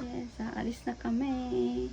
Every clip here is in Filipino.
Yes, aalis na kami.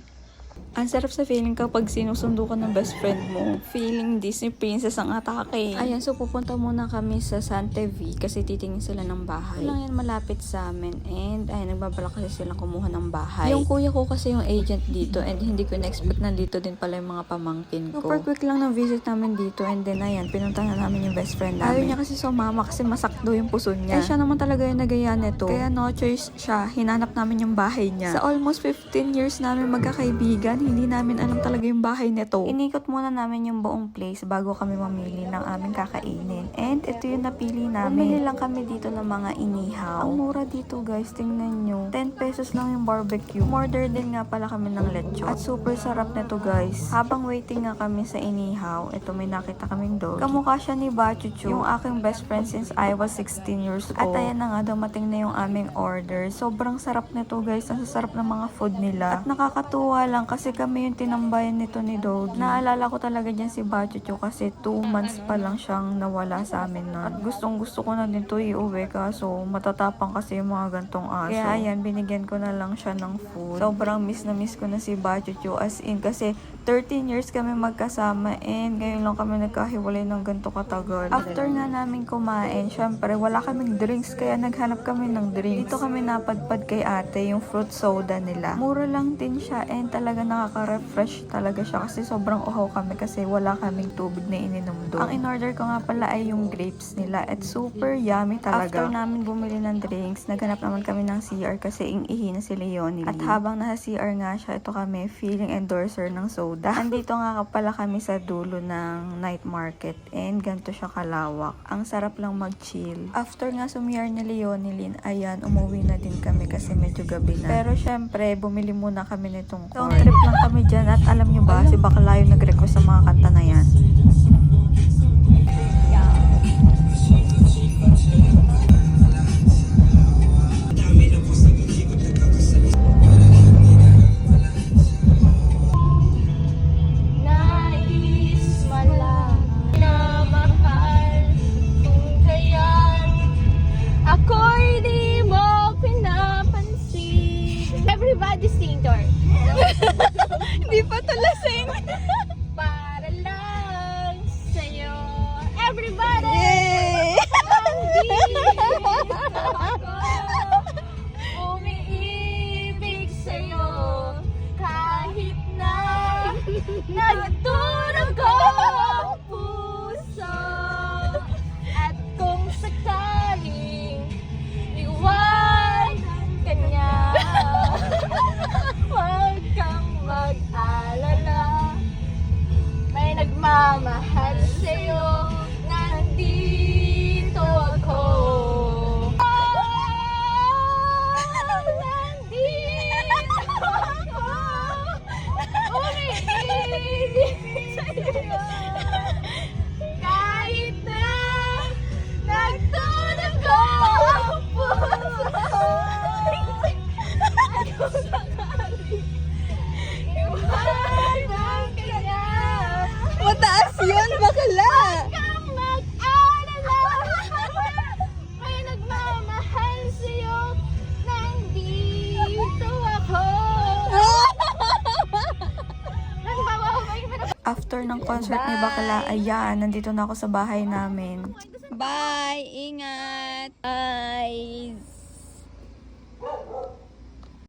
Ang sarap sa feeling kapag sinusundo ka ng best friend mo. Feeling Disney princess ang atake. Ayan, so pupunta muna kami sa Santa V kasi titingin sila ng bahay. Lang yan malapit sa amin and ay nagbabalak kasi silang kumuha ng bahay. Yung kuya ko kasi yung agent dito and hindi ko na-expect na dito din pala yung mga pamangkin ko. Super quick lang ng visit namin dito and then ayan, pinunta na namin yung best friend namin. Ayaw niya kasi sumama kasi masakdo yung puso niya. Eh siya naman talaga yung nagaya nito. Kaya no choice siya, hinanap namin yung bahay niya. Sa almost 15 years namin magkakaibigan, hindi namin alam talaga yung bahay nito. Inikot muna namin yung buong place bago kami mamili ng aming kakainin. And ito yung napili namin. Bumili lang kami dito ng mga inihaw. Ang mura dito guys, tingnan nyo. 10 pesos lang yung barbecue. Order din nga pala kami ng lechon. At super sarap nito guys. Habang waiting nga kami sa inihaw, ito may nakita kaming dog. Kamukha siya ni Bachuchu, yung aking best friend since I was 16 years old. At ayan na nga, dumating na yung aming order. Sobrang sarap nito guys. Ang sarap ng mga food nila. At nakakatuwa lang kasi kami yung tinambayan nito ni Doggy. Naalala ko talaga dyan si Bachuchu kasi 2 months pa lang siyang nawala sa amin na. At gustong gusto ko na din to iuwi kaso matatapang kasi yung mga gantong aso. Kaya ayan, binigyan ko na lang siya ng food. Sobrang miss na miss ko na si Bachuchu as in kasi 13 years kami magkasama and ngayon lang kami nagkahiwalay ng ganito katagal. After nga namin kumain, syempre wala kaming drinks kaya naghanap kami ng drinks. Dito kami napadpad kay ate yung fruit soda nila. Mura lang din siya and talaga nakaka-refresh talaga siya kasi sobrang uhaw kami kasi wala kaming tubig na ininom doon. Ang in-order ko nga pala ay yung grapes nila at super yummy talaga. After namin bumili ng drinks, naghanap naman kami ng CR kasi ing-ihi na si Leonie. At habang nasa CR nga siya, ito kami feeling endorser ng soda. Andito nga pala kami sa dulo ng night market and ganito siya kalawak. Ang sarap lang mag-chill. After nga sumiyar ni Leonilyn, ayan, umuwi na din kami kasi medyo gabi na. Pero syempre, bumili muna kami nitong corn. So, trip lang kami dyan at alam nyo ba, si Bakla yung nag-request sa mga kanta na yan. Everybody sing, Tor. Hindi pa to lasing. Para lang sa'yo. Everybody! Yay! Nandito ako. Umiibig sa'yo. Kahit na nagturog ang puso. At kung sakaling iwanan ka niya, huwag kang mag-alala. May nagmamahal sa'yo. Nandito ako. Nandito ako. Umiibig sa'yo. Kahit na nagtunog ang puso. At kung sakaling iwanan ka niya, Mataas yun, bakla! kang mag-alala. May nagmamahal sa'yo. Nandito ako. After ng concert ni Bakla, ayan, nandito na ako sa bahay namin. Bye! Ingat! Bye.